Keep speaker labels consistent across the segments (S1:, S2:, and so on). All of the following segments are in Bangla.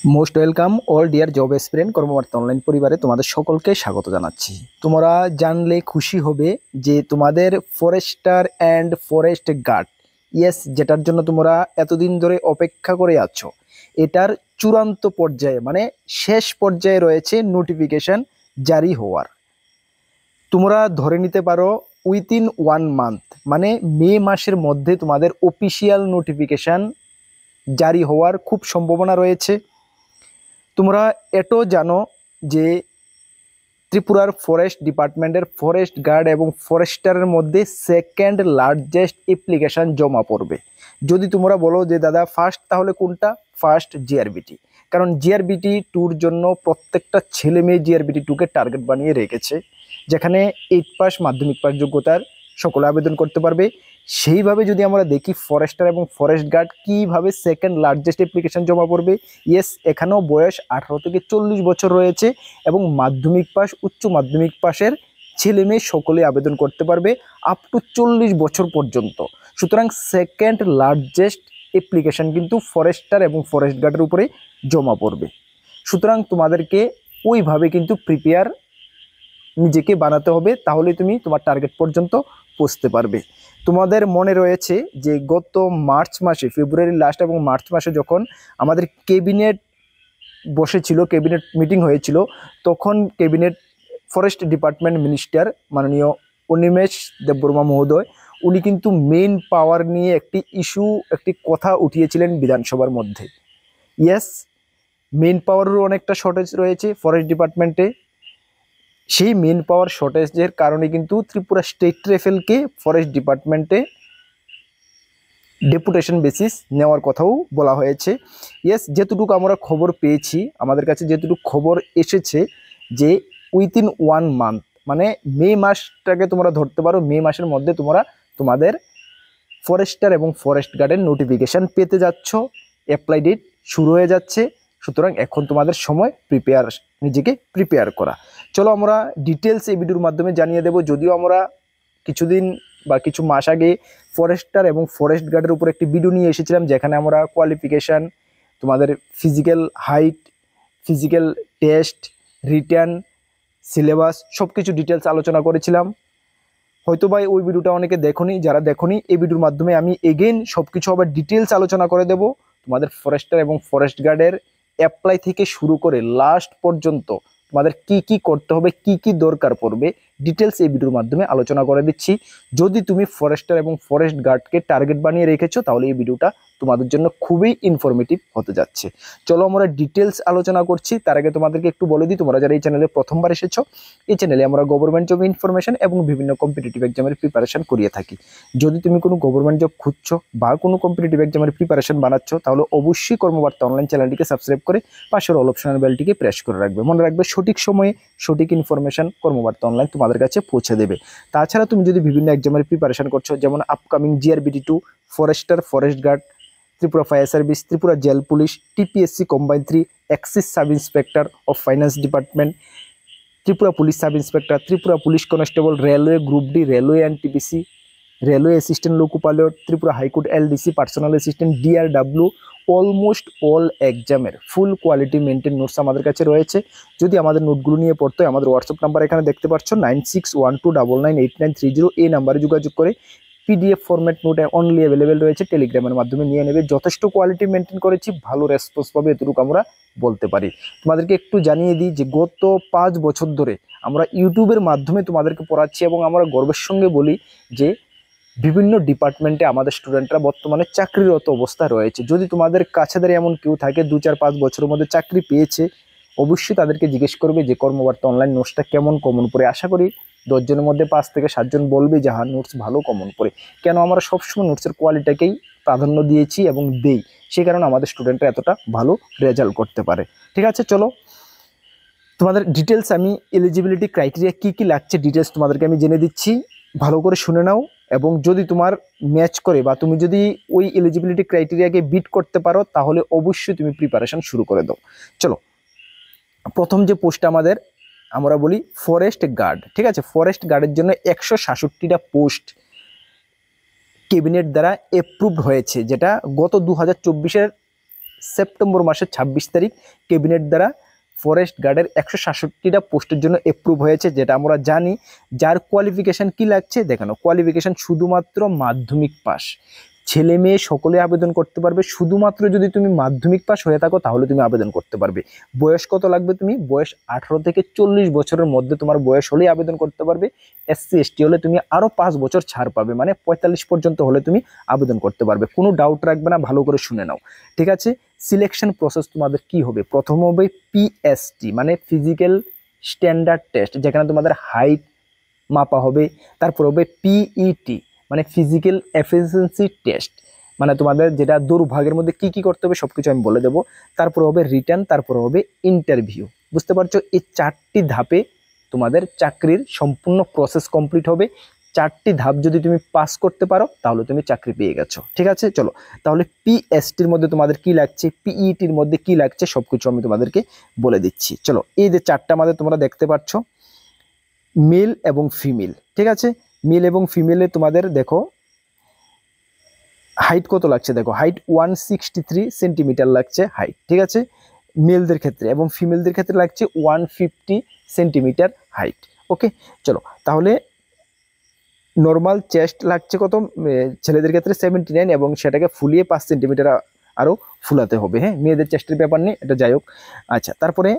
S1: Most welcome all dear job experience কর্মবার্তা অনলাইন পরিবারে তোমাদের সকলকে স্বাগত জানাচ্ছি। তোমরা জানলে খুশি হবে যে তোমাদের ফরেস্টার অ্যান্ড ফরেস্ট গার্ড, যেটার জন্য তোমরা এতদিন ধরে অপেক্ষা করে আছো, এটার চূড়ান্ত পর্যায়ে মানে শেষ পর্যায়ে রয়েছে নোটিফিকেশন জারি হওয়ার। তোমরা ধরে নিতে পারো উইথিন 1 মান্থ মানে মে মাসের মধ্যে তোমাদের অফিসিয়াল নোটিফিকেশন জারি হওয়ার খুব সম্ভাবনা রয়েছে। তোমরা এটাও জানো যে ত্রিপুরার ফরেস্ট ডিপার্টমেন্টের ফরেস্ট গার্ড এবং ফরেস্টারের মধ্যে সেকেন্ড লার্জেস্ট অ্যাপ্লিকেশন জমা পড়বে। যদি তোমরা বলো যে দাদা ফার্স্ট, তাহলে কোনটা? First GRBT. কারণ জিআরবিটি টুর জন্য প্রত্যেকটা ছেলে মেয়ে জিআরবিটি টুকে টার্গেট বানিয়ে রেখেছে, যেখানে 8 পাস মাধ্যমিক পাস যোগ্যতার সকলে আবেদন করতে পারবে। সেইভাবে যদি আমরা দেখি ফরেস্টার এবং ফরেস্ট গার্ড কীভাবে সেকেন্ড লার্জেস্ট অ্যাপ্লিকেশন জমা পড়বে, এখানেও বয়স 18 থেকে 40 বছর রয়েছে এবং মাধ্যমিক পাস উচ্চ মাধ্যমিক পাসের ছেলে মেয়ে সকলে আবেদন করতে পারবে আপ টু 40 বছর পর্যন্ত। সুতরাং সেকেন্ড লার্জেস্ট অ্যাপ্লিকেশন কিন্তু ফরেস্টার এবং ফরেস্ট গার্ডের উপরে জমা পড়বে। সুতরাং তোমাদেরকে ওইভাবে কিন্তু প্রিপেয়ার নিজেকে বানাতে হবে, তাহলে তুমি তোমার টার্গেট পর্যন্ত পৌঁছতে পারবে। তোমাদের মনে রয়েছে যে গত মার্চ মাসে, ফেব্রুয়ারির লাস্ট এবং মার্চ মাসে যখন আমাদের ক্যাবিনেট বসেছিল, ক্যাবিনেট মিটিং হয়েছিল, তখন ক্যাবিনেট ফরেস্ট ডিপার্টমেন্ট মিনিস্টার মাননীয় অনিমেষ দেববর্মা মহোদয়, উনি কিন্তু মেইন পাওয়ার নিয়ে একটি ইস্যু, একটি কথা উঠিয়েছিলেন বিধানসভার মধ্যে। মেইন পাওয়ারেরও অনেকটা শর্টেজ রয়েছে ফরেস্ট ডিপার্টমেন্টে। সেই মেন পাওয়ার শর্টেজের কারণে কিন্তু ত্রিপুরা স্টেট রেফেলকে ফরেস্ট ডিপার্টমেন্টে ডেপুটেশন বেসিস নেওয়ার কথাও বলা হয়েছে। যেটুকু আমরা খবর পেয়েছি, আমাদের কাছে যেটুকু খবর এসেছে যে উইথিন 1 মান্থ মানে মে মাসটাকে তোমরা ধরতে পারো, মে মাসের মধ্যে তোমরা তোমাদের ফরেস্টার এবং ফরেস্ট গার্ডের নোটিফিকেশান পেতে যাচ্ছ। অ্যাপ্লাই ডেট শুরু হয়ে যাচ্ছে। সুতরাং এখন তোমাদের সময় নিজেকে প্রিপেয়ার করা। চলো আমরা ডিটেলস এই ভিডিওর মাধ্যমে জানিয়ে দেব। যদিও আমরা কিছুদিন বা কিছু মাস আগে ফরেস্টার এবং ফরেস্ট গার্ডের উপর একটি ভিডিও নিয়ে এসেছিলাম, যেখানে আমরা কোয়ালিফিকেশান, তোমাদের physical height, physical test, return, syllabus সব কিছু ডিটেলস আলোচনা করেছিলাম। হয়তো ভাই ওই ভিডিওটা অনেকে দেখোনি, যারা দেখোনি এই ভিডিওর মাধ্যমে আমি এগেইন সব কিছু আবার ডিটেলস আলোচনা করে দেব। তোমাদের ফরেস্টার এবং ফরেস্ট গার্ডের অ্যাপ্লাই থেকে শুরু করে লাস্ট পর্যন্ত তোমাদের কি কি করতে হবে, কি কি দরকার পড়বে, ডিটেলস এই ভিডিওর মাধ্যমে আলোচনা করে দিচ্ছি। যদি তুমি ফরেস্টার এবং ফরেস্ট গার্ডকে টার্গেট বানিয়ে রেখেছো, তাহলে এই ভিডিওটা তোমাদের জন্য খুবই ইনফরমেটিভ হতে যাচ্ছে। চলো আমরা ডিটেলস আলোচনা করছি। তার আগে তোমাদেরকে একটু বলে দিই, তোমরা যারা এই চ্যানেলে প্রথমবার এসেছো, এই চ্যানেলে আমরা গভর্নমেন্ট জব ইনফরমেশন এবং বিভিন্ন কম্পিটিটিভ এক্সামের প্রিপারেশন করিয়ে থাকি। যদি তুমি কোনো গভর্নমেন্ট জব খুঁজছো বা কোনো কম্পিটিটিভ এক্সামের প্রিপারেশন বানাচ্ছো, তাহলে অবশ্যই কর্মবার্তা অনলাইন চ্যানেলটিকে সাবস্ক্রাইব করে পাশের অল অপশনাল বেলটিকে প্রেস করে রাখবে। মনে রাখবে সঠিক সময়ে সঠিক ইনফরমেশন কর্মবার্তা অনলাইন তোমাদের কাছে পৌঁছে দেবে। তাছাড়া তুমি যদি বিভিন্ন এক্সামের প্রিপারেশন করছো, যেমন upcoming JRBT 2, forester, forest guard, Tripura fire service, Tripura jail police, TPSC combine 3, excise sub inspector of finance department, Tripura police sub inspector, Tripura police constable, railway group D, railway NTPC, railway assistant loco pilot, Tripura high court LDC, personal assistant, DRW, almost all এক্সামের ফুল কোয়ালিটি মেনটেন নোটস আমাদের কাছে রয়েছে। যদি আমাদের নোটগুলো নিয়ে পড়তে হয়, আমাদের হোয়াটসঅ্যাপ নাম্বার এখানে দেখতে পাচ্ছ 9612998930, এই নাম্বারে যোগাযোগ করে PDF format note only available রয়েছে, টেলিগ্রামের মাধ্যমে নিয়ে নেবে। যথেষ্ট কোয়ালিটি মেনটেন করেছি, ভালো রেসপন্স পাবে, এতটুকু আমরা বলতে পারি। তোমাদেরকে একটু জানিয়ে দিই যে গত 5 বছর ধরে আমরা ইউটিউবের মাধ্যমে তোমাদেরকে পড়াচ্ছি এবং আমরা গর্বের সঙ্গে বলি যে বিভিন্ন ডিপার্টমেন্টে আমাদের স্টুডেন্টরা বর্তমানে চাকরিরত অবস্থায় রয়েছে। যদি তোমাদের কাছেদের এমন কেউ থাকে 2-4-5 বছরের মধ্যে চাকরি পেয়েছে, অবশ্যই তাদেরকে জিজ্ঞেস করবে যে কর্মবার্তা অনলাইন নোটসটা কেমন কমন পড়ে। আশা করি 10 জনের মধ্যে 5 থেকে 7 জন বলবে যে হ্যাঁ নোটস ভালো কমন পড়ে। কেন আমরা সবসময় নোটসের কোয়ালিটিকেই প্রাধান্য দিয়েছি এবং দেই, সে কারণে আমাদের স্টুডেন্টরা এতটা ভালো রেজাল্ট করতে পারে। ঠিক আছে, চলো তোমাদের ডিটেলস আমি এলিজিবিলিটি ক্রাইটেরিয়া কি কি লাগছে ডিটেলস তোমাদেরকে আমি জেনে দিচ্ছি, ভালো করে শুনে নাও। এবং যদি তোমার ম্যাচ করে বা তুমি যদি ওই এলিজিবিলিটি ক্রাইটেরিয়াকে বিট করতে পারো, তাহলে অবশ্যই তুমি প্রিপারেশন শুরু করে দাও। চলো, প্রথম যে পোস্ট আমাদের আমরা বলি ফরেস্ট গার্ড। ঠিক আছে, ফরেস্ট গার্ডের জন্য 166টা পোস্ট ক্যাবিনেট দ্বারা অ্যাপ্রুভড হয়েছে, যেটা গত 2024-এর সেপ্টেম্বর মাসের 26 তারিখ ক্যাবিনেট দ্বারা ফরেস্ট গার্ডের 167টা পোস্টের জন্য অ্যাপ্রুভ হয়েছে, যেটা আমরা জানি। যার কোয়ালিফিকেশান কি লাগছে দেখানো, কোয়ালিফিকেশান শুধুমাত্র মাধ্যমিক পাস। ছেলে মেয়ে সকলে আবেদন করতে পারবে, শুধুমাত্র যদি তুমি মাধ্যমিক পাস হয়ে থাকো তাহলে তুমি আবেদন করতে পারবে। বয়স কত লাগবে, তুমি বয়স 18 থেকে 40 বছরের মধ্যে তোমার বয়স হলেই আবেদন করতে পারবে। SC ST হলে তুমি আরও 5 বছর ছাড় পাবে, মানে 45 পর্যন্ত হলে তুমি আবেদন করতে পারবে। কোনো ডাউট রাখবে না, ভালো করে শুনে নাও, ঠিক আছে। সিলেকশন প্রসেস তোমাদের কি হবে, প্রথম হবে PST মানে ফিজিক্যাল স্ট্যান্ডার্ড টেস্ট, যেখানে তোমাদের হাইট মাপা হবে। তারপর হবে PET মানে ফিজিক্যাল এফিসিয়েন্সি টেস্ট, মানে তোমাদের যেটা দৌড়ভাগের মধ্যে কি কি করতে হবে সব কিছু আমি বলে দেবো। তারপর হবে রিটার্ন, তারপর হবে ইন্টারভিউ। বুঝতে পারছো, এই 4টি ধাপে তোমাদের চাকরির সম্পূর্ণ প্রসেস কমপ্লিট হবে। 4টি ধাপ যদি তুমি পাস করতে পারো তাহলে তুমি চাকরি পেয়ে গেছো, ঠিক আছে। চলো তাহলে PSTর মধ্যে তোমাদের কি লাগছে, PETর মধ্যে কি লাগছে সব কিছু আমি তোমাদেরকে বলে দিচ্ছি। চলো, এই যে 4টা আমাদের তোমরা দেখতে পাচ্ছ, মেল এবং ফিমেল, ঠিক আছে। মেল এবং ফিমেলে তোমাদের দেখো হাইট কত লাগছে, দেখো হাইট 163 সেন্টিমিটার লাগছে হাইট, ঠিক আছে, মেলদের ক্ষেত্রে। এবং ফিমেলদের ক্ষেত্রে লাগছে 150 সেন্টিমিটার হাইট। ওকে, চলো তাহলে নর্মাল চেস্ট লাগছে কত, ছেলেদের ক্ষেত্রে 79 এবং সেটাকে ফুলিয়ে 5 সেন্টিমিটার আরও ফুলাতে হবে। হ্যাঁ, মেয়েদের চেস্টের ব্যাপার নেই, এটা যাই হোক। আচ্ছা, তারপরে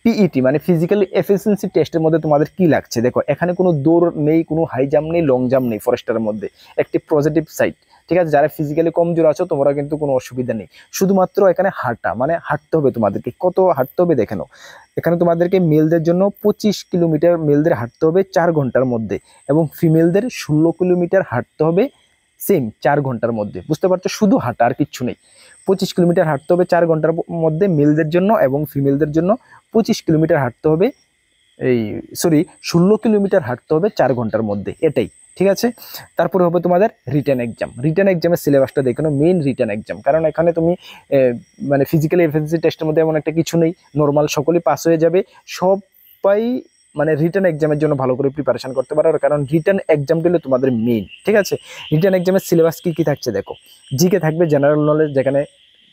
S1: PET মানে ফিজিক্যাল এফিসিয়েন্সি টেস্টের মধ্যে তোমাদের কি লাগছে, দেখো এখানে কোনো দৌড় নেই, কোনো হাই জাম্প নেই, লং জাম্প নেই ফরেস্টারের মধ্যে, একটি পজিটিভ সাইড, ঠিক আছে। যারা ফিজিক্যালি কমজোর আছো তোমরা কিন্তু কোনো অসুবিধা নেই, শুধুমাত্র এখানে হাঁটা মানে হাঁটতে হবে তোমাদেরকে। কত হাঁটতে হবে দেখে নাও, এখানে তোমাদেরকে মেলদের জন্য 25 কিলোমিটার মেলদের হাঁটতে হবে 4 ঘন্টার মধ্যে, এবং ফিমেলদের 16 কিলোমিটার হাঁটতে হবে সেম 4 ঘন্টার মধ্যে। বুঝতে পারছো, শুধু হাঁটা আর কিচ্ছু নেই। 25 কিলোমিটার হাঁটতে হবে 4 ঘন্টার মধ্যে মেলদের জন্য, এবং ফিমেলদের জন্য 25 কিলোমিটার হাঁটতে হবে, 16 কিলোমিটার হাঁটতে হবে 4 ঘন্টার মধ্যে, এটাই, ঠিক আছে। তারপরে হবে তোমাদের রিটেন এক্সাম। রিটেন এক্সামের সিলেবাসটা দেখে নাও, মেইন রিটেন এক্সাম, কারণ এখানে তুমি মানে ফিজিক্যাল এফিসিয়েন্সি টেস্টের মধ্যে এমন একটা কিছু নেই, নর্মাল সকলেই পাস হয়ে যাবে। সবাই মানে রিটার্ন এক্সামের জন্য ভালো করে প্রিপারেশন করতে পারো, কারণ রিটার্ন এক্সামটা হলো তোমাদের মেইন, ঠিক আছে। রিটার্ন এক্সামের সিলেবাস কি কি থাকছে দেখো, জিকে থাকবে, জেনারেল নলেজ, যেখানে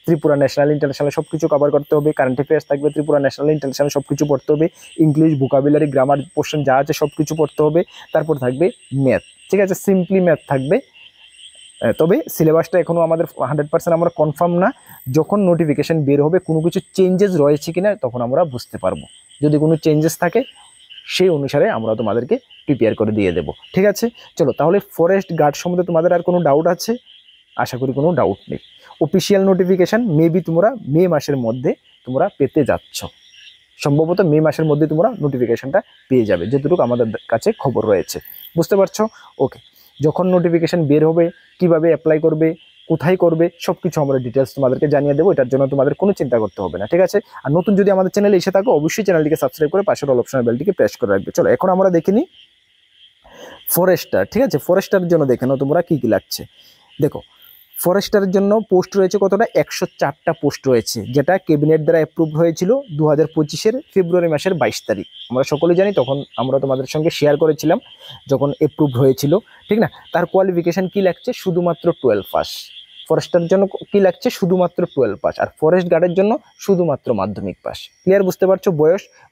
S1: ত্রিপুরা ন্যাশনাল ইন্টারন্যাশনাল সব কিছু কভার করতে হবে। কারেন্ট অ্যাফেয়ার্স থাকবে, ত্রিপুরা ন্যাশনাল ইন্টারন্যাশনাল সব কিছু পড়তে হবে। ইংলিশ, ভোকাবুলারি, গ্রামার পোর্শন যা আছে সব কিছু পড়তে হবে। তারপর থাকবে ম্যাথ, ঠিক আছে, সিম্পলি ম্যাথ থাকবে। তবে সিলেবাসটা এখনও আমাদের 100% আমরা কনফার্ম না, যখন নোটিফিকেশান বের হবে কোনো কিছু চেঞ্জেস রয়েছে কিনা তখন আমরা বুঝতে পারবো। যদি কোনো চেঞ্জেস থাকে সেই অনুসারে আমরা তোমাদেরকে প্রিপেয়ার করে দিয়ে দেবো, ঠিক আছে। চলো তাহলে ফরেস্ট গার্ড সম্বন্ধে তোমাদের আর কোনো ডাউট আছে? আশা করি কোনো ডাউট নেই। অফিসিয়াল নোটিফিকেশান মেবি তোমরা মে মাসের মধ্যে তোমরা পেতে যাচ্ছ, সম্ভবত মে মাসের মধ্যে তোমরা নোটিফিকেশানটা পেয়ে যাবে, যতটুকু আমাদের কাছে খবর রয়েছে। বুঝতে পারছো? ওকে, যখন নোটিফিকেশান বের হবে, কিভাবে অ্যাপ্লাই করবে, কোথায় করবে, সব কিছু আমরা ডিটেলস তোমাদেরকে জানিয়ে দেবো। এটার জন্য তোমাদের কোনো চিন্তা করতে হবে না, ঠিক আছে। আর নতুন যদি আমাদের চ্যানেলে এসে থাকো অবশ্যই চ্যানেলটিকে সাবস্ক্রাইব করে পাশের অল অপশনের বেলটিকে প্রেস করে রাখবে। চলো এখন আমরা দেখে নিই ফরেস্টার, ঠিক আছে। ফরেস্টারের জন্য দেখে নাও তোমরা কী কী লাগছে। দেখো ফরেস্টারের জন্য পোস্ট রয়েছে কতটা, 104টা পোস্ট রয়েছে, যেটা ক্যাবিনেট দ্বারা অ্যাপ্রুভ হয়েছিল 2025-এর ফেব্রুয়ারি মাসের 22 তারিখ। আমরা সকলে জানি, তখন আমরা তোমাদের সঙ্গে শেয়ার করেছিলাম যখন অ্যাপ্রুভ হয়েছিল, ঠিক না। তার কোয়ালিফিকেশান কি লাগছে, শুধুমাত্র 12 পাস। ফরেস্টারের জন্য কি লাগছে, শুধুমাত্র 12 পাস। আর ফরেস্ট গার্ডের জন্য শুধুমাত্র মাধ্যমিক পাস। ক্লিয়ার? বুঝতে পারছো?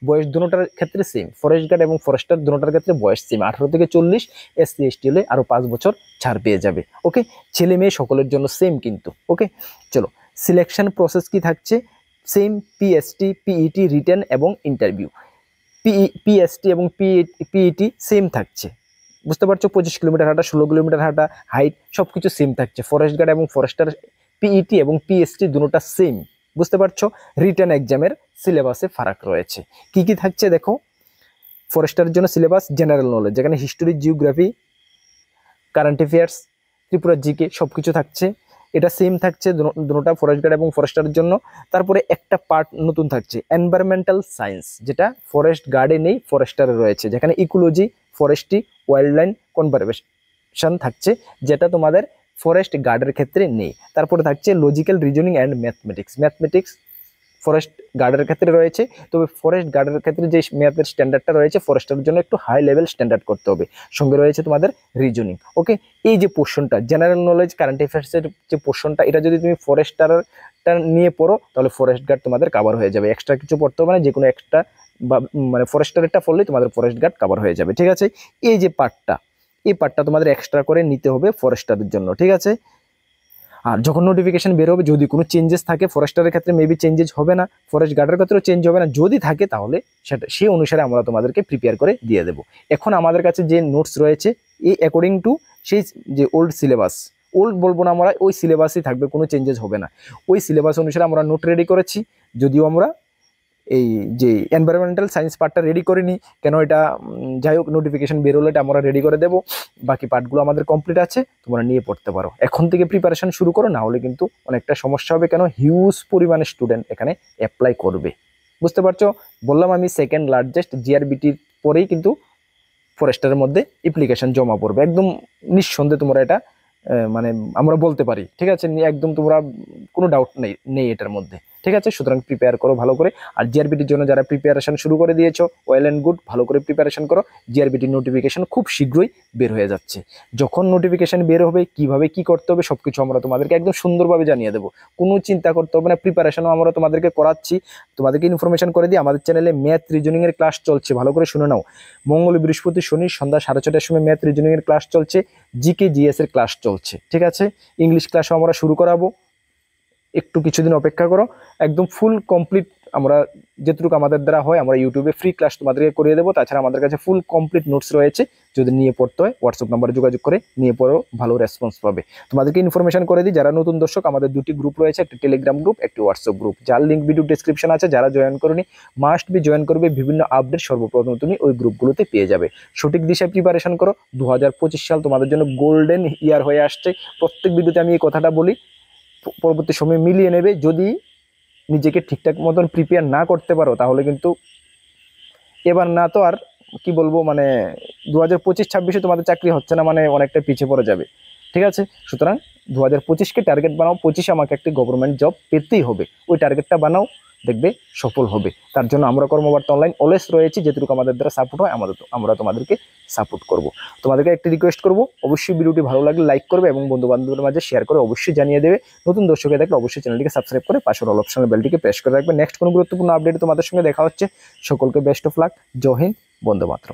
S1: বয়স দুটোটার ক্ষেত্রে সেম, ফরেস্ট গার্ড এবং ফরেস্টার দুটোটার ক্ষেত্রে বয়স সেম, 18 থেকে 40। SC ST হলে আরও 5 বছর ছাড় পেয়ে যাবে। ওকে, ছেলে মেয়ে সকলের জন্য সেম কিন্তু। ওকে, চলো সিলেকশন প্রসেস কি থাকছে, সেম PST PET রিটেন এবং ইন্টারভিউ। PST এবং PET সেম থাকছে। বুঝতে পারছো? 25 কিলোমিটার হাঁটা, 16 কিলোমিটার হাঁটা, হাইট সব কিছু সেম থাকছে। ফরেস্ট গার্ড এবং ফরেস্টার PET এবং PST দুটোটা সেম। বুঝতে পারছো? রিটেন এক্সামের সিলেবাসে ফারাক রয়েছে। কি কি থাকছে দেখো, ফরেস্টারের জন্য সিলেবাস জেনারেল নলেজ, যেখানে history, geography, current affairs, Tripura GK সব কিছু থাকছে। এটা সেম থাকছে দুটোটা ফরেস্ট গার্ড এবং ফরেস্টারের জন্য। তারপরে একটা পার্ট নতুন থাকছে এনভায়রনমেন্টাল সায়েন্স, যেটা ফরেস্ট গার্ডে নেই, ফরেস্টারে রয়েছে, যেখানে ecology, forestry, wild life conservation থাকছে, যেটা তোমাদের ফরেস্ট গার্ডের ক্ষেত্রে নেই। তারপরে থাকছে logical reasoning and mathematics forest গার্ডের ক্ষেত্রে রয়েছে। তবে ফরেস্ট গার্ডের ক্ষেত্রে যে ম্যাথের স্ট্যান্ডার্ডটা রয়েছে ফরেস্টের জন্য একটু হাই লেভেল স্ট্যান্ডার্ড করতে হবে। সঙ্গে রয়েছে তোমাদের রিজনিং। ওকে, এই যে পোর্শনটা জেনারেল নলেজ, কারেন্ট অ্যাফেয়ার্সের যে পোর্শনটা, এটা যদি তুমি ফরেস্টারের একটা নিয়ে পড়ো, তাহলে ফরেস্ট গার্ড তোমাদের কাভার হয়ে যাবে। এক্সট্রা কিছু পড়তে হবে না, যে কোনো একটা বা মানে ফরেস্টারেরটা পড়লেই তোমাদের ফরেস্ট গার্ড কাভার হয়ে যাবে। ঠিক আছে, এই যে পার্টটা, এই পার্টটা তোমাদের এক্সট্রা করে নিতে হবে ফরেস্টারের জন্য। ঠিক আছে, আর যখন নোটিফিকেশন বের হবে, যদি কোনো চেঞ্জেস থাকে, ফরেস্টারের ক্ষেত্রে মেবি চেঞ্জেস হবে না, ফরেস্ট গার্ডের ক্ষেত্রেও চেঞ্জ হবে না, যদি থাকে তাহলে সেটা সেই অনুসারে আমরা তোমাদেরকে প্রিপেয়ার করে দিয়ে দেবো। এখন আমাদের কাছে যে নোটস রয়েছে, এই অ্যাকর্ডিং টু সেই যে ওল্ড সিলেবাস, ওল্ড বলবো না আমরা, ওই সিলেবাসই থাকবে, কোনো চেঞ্জেস হবে না। ওই সিলেবাস অনুসারে আমরা নোট রেডি করেছি, যদিও আমরা এই যে এনভায়রনমেন্টাল সায়েন্স পার্টটা রেডি করিনি, কেন এটা যাই হোক নোটিফিকেশন বেরোলে এটা আমরা রেডি করে দেবো। বাকি পার্টগুলো আমাদের কমপ্লিট আছে, তোমরা নিয়ে পড়তে পারো। এখন থেকে প্রিপারেশন শুরু করো, না হলে কিন্তু অনেকটা সমস্যা হবে, কেন হিউজ পরিমাণে স্টুডেন্ট এখানে অ্যাপ্লাই করবে। বুঝতে পারছো, বললাম আমি সেকেন্ড লার্জেস্ট, জিআরবিটির পরেই কিন্তু ফরেস্টারের মধ্যে অ্যাপ্লিকেশন জমা পড়বে, একদম নিঃসন্দেহে তোমরা এটা মানে আমরা বলতে পারি। ঠিক আছে, একদম তোমরা কোনো ডাউট নেই এটার মধ্যে। ঠিক আছে, সুতরাং প্রিপেয়ার করো ভালো করে। আর জিআরবিটির জন্য যারা প্রিপারেশন শুরু করে দিয়েছো, ওয়েল অ্যান্ড গুড, ভালো করে প্রিপারেশন করো। জিআরবিটির নোটিফিকেশন খুব শীঘ্রই বের হয়ে যাচ্ছে। যখন নোটিফিকেশন বের হবে, কিভাবে কি করতে হবে সব কিছু আমরা তোমাদেরকে একদম সুন্দরভাবে জানিয়ে দেবো, কোনো চিন্তা করতে হবে না। প্রিপারেশনও আমরা তোমাদেরকে করাচ্ছি, তোমাদেরকে ইনফরমেশন করে দিই। আমাদের চ্যানেলে ম্যাথ রিজনিংয়ের ক্লাস চলছে, ভালো করে শুনে নাও। মঙ্গল, বৃহস্পতি, শনি সন্ধ্যা 6:30টার সময় ম্যাথ রিজনিংয়ের ক্লাস চলছে, জিকে জিএস এর ক্লাস চলছে। ঠিক আছে, ইংলিশ ক্লাসও আমরা শুরু করাবো, একটু কিছুদিন অপেক্ষা করো। একদম ফুল কমপ্লিট আমরা যেটুকু আমাদের দ্বারা হয় আমরা ইউটিউবে ফ্রি ক্লাস তোমাদেরকে করিয়ে দেবো। তাছাড়া আমাদের কাছে ফুল কমপ্লিট নোটস রয়েছে, যদি নিয়ে পড়তে হয় হোয়াটসঅ্যাপ নাম্বারে যোগাযোগ করে নিয়ে পড়ো, ভালো রেসপন্স পাবে। তোমাদেরকে ইনফরমেশন করে দিই, যারা নতুন দর্শক, আমাদের দুটি গ্রুপ রয়েছে, একটি টেলিগ্রাম গ্রুপ, একটি হোয়াটসঅ্যাপ গ্রুপ, যার লিঙ্ক ভিডিও ডেসক্রিপশন আছে। যারা জয়েন করনি মাস্ট বি জয়েন করবে, বিভিন্ন আপডেট সর্বপ্রথম তুমি ওই গ্রুপগুলোতে পেয়ে যাবে। সঠিক দিশায় প্রিপারেশন করো, 2025 সাল তোমাদের জন্য গোল্ডেন ইয়ার হয়ে আসছে। প্রত্যেক ভিডিওতে আমি এই কথাটা বলি, পরবর্তী সময় মিলিয়ে নেবে। যদি নিজেকে ঠিকঠাক মতন প্রিপেয়ার না করতে পারো, তাহলে কিন্তু এবার না তো আর কি বলবো, মানে 2025-26 তোমাদের চাকরি হচ্ছে না, মানে অনেকটা পিছিয়ে পড়ে যাবে। ঠিক আছে, সুতরাং 2025কে টার্গেট বানাও, 25 আমাকে একটি গভর্নমেন্ট জব পেতেই হবে, ওই টার্গেটটা বানাও, দেখবে সফল হবে। তার জন্য আমরা কর্মবার্তা অনলাইন অলওয়েজ রয়েছি, যেটুকু আমাদের দ্বারা সাপোর্ট হয় আমরা তোমাদেরকে সাপোর্ট করব। তোমাদেরকে একটি রিকোয়েস্ট করব, অবশ্যই ভিডিওটি ভালো লাগলে লাইক করবে এবং বন্ধু বান্ধবদের মাঝে শেয়ার করে অবশ্যই জানিয়ে দেবে। নতুন দর্শকে দেখলে অবশ্যই চ্যানেলটিকে সাবস্ক্রাইব করে পাশের অল অপশনাল বেলটিকে প্রেস করে রাখবে। নেক্সট কোনো গুরুত্বপূর্ণ আপডেট তোমাদের সঙ্গে দেখা হচ্ছে। সকলকে বেস্ট অফ লাক, জয় হিন্দ, বন্দে মাতরম।